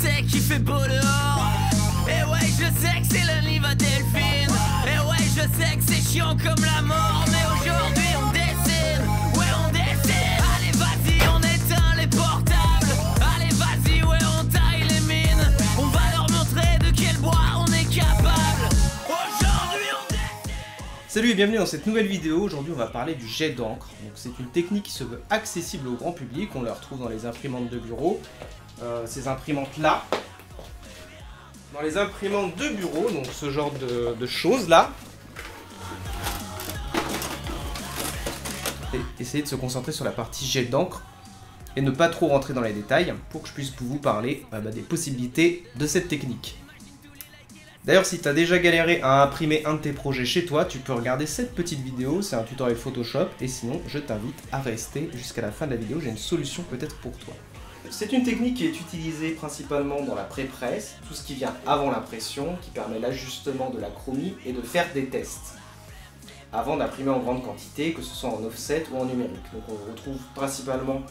sais qu'il fait beau dehors. Et ouais, je sais que c'est le livre à Delphine. Et ouais, je sais que c'est chiant comme la mort. Mais aujourd'hui on dessine, ouais on dessine. Allez vas-y, on éteint les portables. Allez vas-y, ouais on taille les mines. On va leur montrer de quel bois on est capable. Aujourd'hui on dessine. Salut et bienvenue dans cette nouvelle vidéo. Aujourd'hui on va parler du jet d'encre. Donc c'est une technique qui se veut accessible au grand public. On la retrouve dans les imprimantes de bureau. Ces imprimantes là. Dans les imprimantes de bureau, donc ce genre de choses là. Et essayez de se concentrer sur la partie jet d'encre et ne pas trop rentrer dans les détails pour que je puisse vous parler des possibilités de cette technique. D'ailleurs, si tu as déjà galéré à imprimer un de tes projets chez toi, tu peux regarder cette petite vidéo, c'est un tutoriel Photoshop, et sinon je t'invite à rester jusqu'à la fin de la vidéo, j'ai une solution peut-être pour toi. C'est une technique qui est utilisée principalement dans la pré-presse, tout ce qui vient avant l'impression, qui permet l'ajustement de la chromie et de faire des tests, avant d'imprimer en grande quantité, que ce soit en offset ou en numérique. Donc on retrouve principalement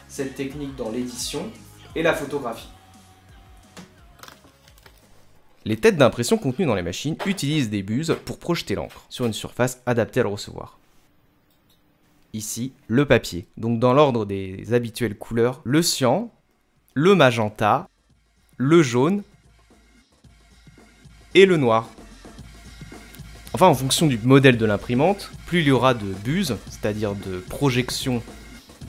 cette technique dans l'édition et la photographie. Les têtes d'impression contenues dans les machines utilisent des buses pour projeter l'encre sur une surface adaptée à le recevoir. Ici, le papier. Donc dans l'ordre des habituelles couleurs, le cyan, le magenta, le jaune et le noir. Enfin, en fonction du modèle de l'imprimante, plus il y aura de buses, c'est-à-dire de projection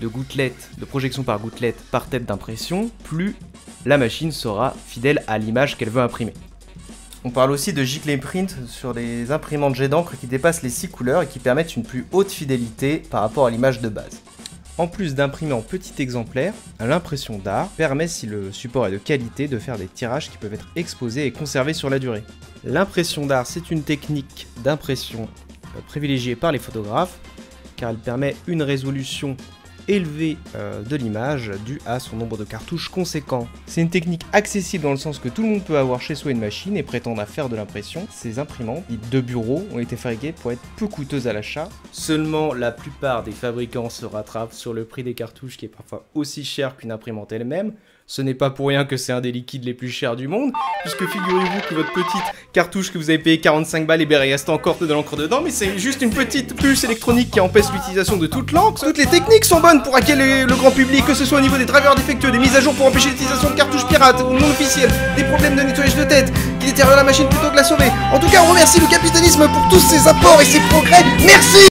de gouttelettes, de projection par gouttelette par tête d'impression, plus la machine sera fidèle à l'image qu'elle veut imprimer. On parle aussi de giclée print sur les imprimantes jet d'encre qui dépassent les 6 couleurs et qui permettent une plus haute fidélité par rapport à l'image de base. En plus d'imprimer en petit exemplaire, l'impression d'art permet, si le support est de qualité, de faire des tirages qui peuvent être exposés et conservés sur la durée. L'impression d'art, c'est une technique d'impression privilégiée par les photographes, car elle permet une résolution élevée de l'image due à son nombre de cartouches conséquent. C'est une technique accessible dans le sens que tout le monde peut avoir chez soi une machine et prétendre à faire de l'impression. Ces imprimantes de bureau ont été fabriquées pour être peu coûteuses à l'achat. Seulement la plupart des fabricants se rattrapent sur le prix des cartouches qui est parfois aussi cher qu'une imprimante elle-même. Ce n'est pas pour rien que c'est un des liquides les plus chers du monde, puisque figurez-vous que votre petite cartouche que vous avez payé 45 balles, et bien il reste encore de l'encre dedans, mais c'est juste une petite puce électronique qui empêche l'utilisation de toute l'encre. Toutes les techniques sont bonnes pour hacker le grand public, que ce soit au niveau des drivers défectueux, des mises à jour pour empêcher l'utilisation de cartouches pirates ou non officielles, des problèmes de nettoyage de tête, qui détériorent la machine plutôt que la sauver. En tout cas, on remercie le capitalisme pour tous ses apports et ses progrès. Merci.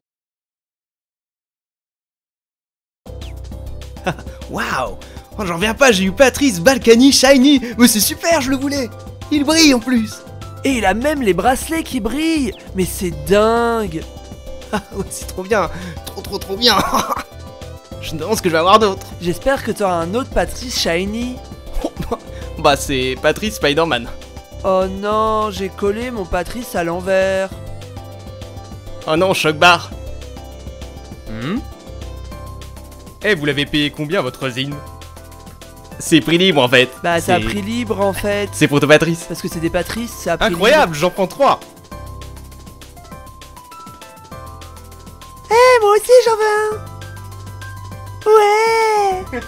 Waouh! Oh, j'en reviens pas, j'ai eu Patrice Balkany Shiny, mais c'est super, je le voulais! Il brille en plus! Et il a même les bracelets qui brillent! Mais c'est dingue! Ah ouais, c'est trop bien! Trop bien! Je me demande ce que je vais avoir d'autre! J'espère que t'auras un autre Patrice Shiny! Bah c'est Patrice Spider-Man! Oh non, j'ai collé mon Patrice à l'envers! Oh non, choc barre! Eh, vous l'avez payé combien votre zine? C'est prix libre en fait. Bah c'est à prix libre en fait. C'est pour toi Patrice. Parce que c'est des Patrice, c'est à prix incroyable, j'en prends 3. Eh moi aussi j'en veux un. Ouais.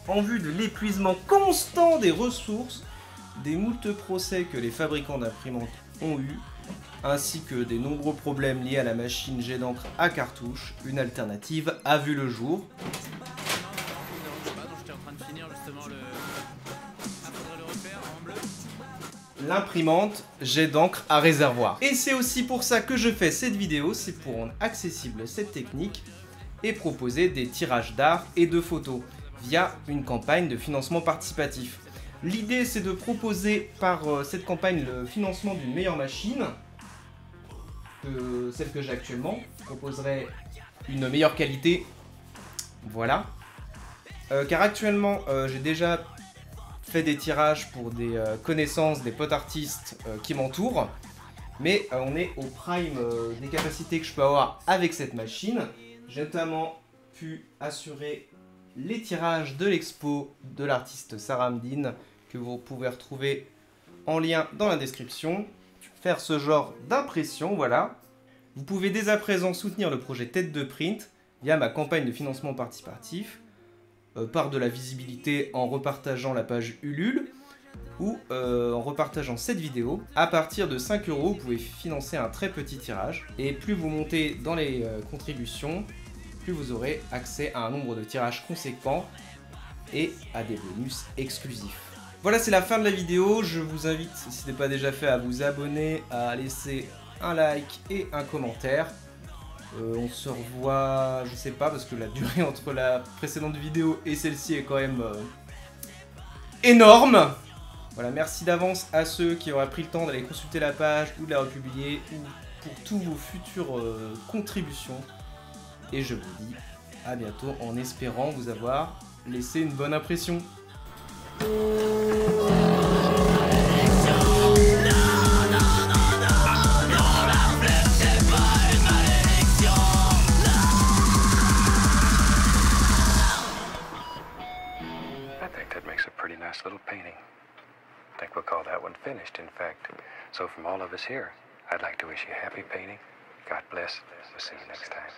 En vue de l'épuisement constant des ressources, des moultes procès que les fabricants d'imprimantes ont eu, ainsi que des nombreux problèmes liés à la machine jet d'encre à cartouche, une alternative a vu le jour. L'imprimante jet d'encre à réservoir. Et c'est aussi pour ça que je fais cette vidéo, c'est pour rendre accessible cette technique et proposer des tirages d'art et de photos via une campagne de financement participatif. L'idée c'est de proposer par cette campagne le financement d'une meilleure machine que celle que j'ai actuellement. Je proposerai une meilleure qualité, voilà. Car actuellement j'ai déjà fait des tirages pour des connaissances, des potes artistes qui m'entourent. Mais on est au prime des capacités que je peux avoir avec cette machine. J'ai notamment pu assurer les tirages de l'expo de l'artiste Sarah Hamdine que vous pouvez retrouver en lien dans la description. Faire ce genre d'impression, voilà. Vous pouvez dès à présent soutenir le projet Tête de Print via ma campagne de financement participatif, par de la visibilité en repartageant la page Ulule, ou en repartageant cette vidéo. À partir de 5 €, vous pouvez financer un très petit tirage. Et plus vous montez dans les contributions, plus vous aurez accès à un nombre de tirages conséquents et à des bonus exclusifs. Voilà, c'est la fin de la vidéo. Je vous invite, si ce n'est pas déjà fait, à vous abonner, à laisser un like et un commentaire. On se revoit, je sais pas, parce que la durée entre la précédente vidéo et celle-ci est quand même énorme. Voilà, merci d'avance à ceux qui auraient pris le temps d'aller consulter la page ou de la republier, ou pour tous vos futures contributions. Et je vous dis à bientôt en espérant vous avoir laissé une bonne impression. I think that makes a pretty nice little painting. I think we'll call that one finished, in fact. So from all of us here, I'd like to wish you happy painting. God bless. We'll see you next time.